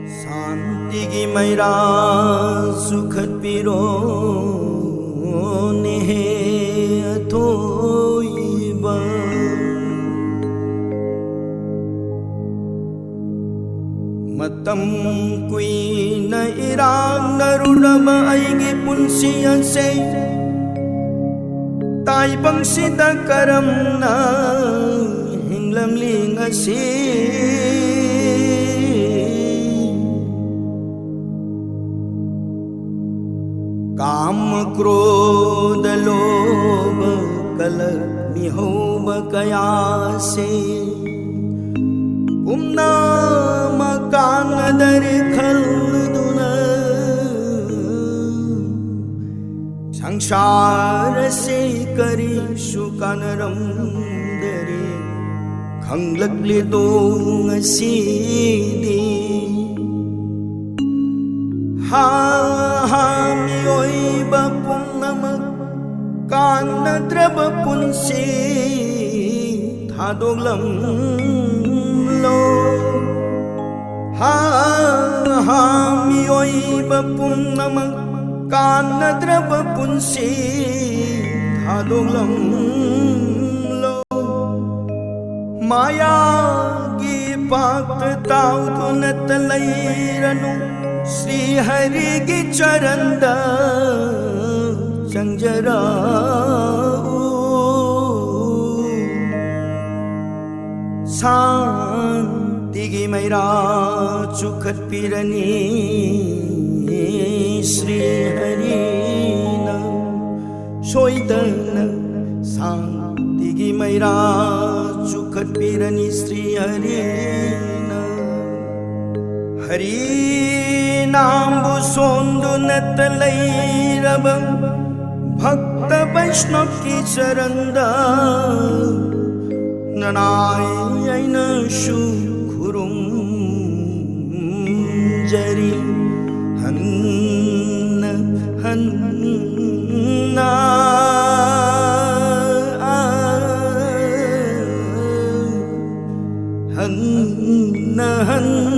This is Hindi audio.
शांति की मैरा सुखद पीरो नेहे अथोइबा मतम कुइन इरांग नरुडब अइगी पुंसी असे ताइबंगसिदा करमना हिंगलमलिंग असे काम क्रोध लोभ कल मिहोब कयासे पुमना मकान दर खलदुन संसार से करी शुकनरम दरे खंगलकले दोंग सीदी हा हा मियोइब पुनम कानद्रब पुंसी थादोगलम लो हा हा मियोइब पुनम कानद्रब पुंसी थादोगलम लो माया की पात ताउदुनत लैरनु श्री हरि की चरंद संजरा शांति की मैरा सुखद पीरनी श्री हरि सोईदन शांति की मैरा सुखद पीरनी श्री हरि हरि नाम सोंदुनत लैरब भक्त वैष्णव की चरंद ननाय शुखुरुम जरी हन्न हन्ना हन्न हन्न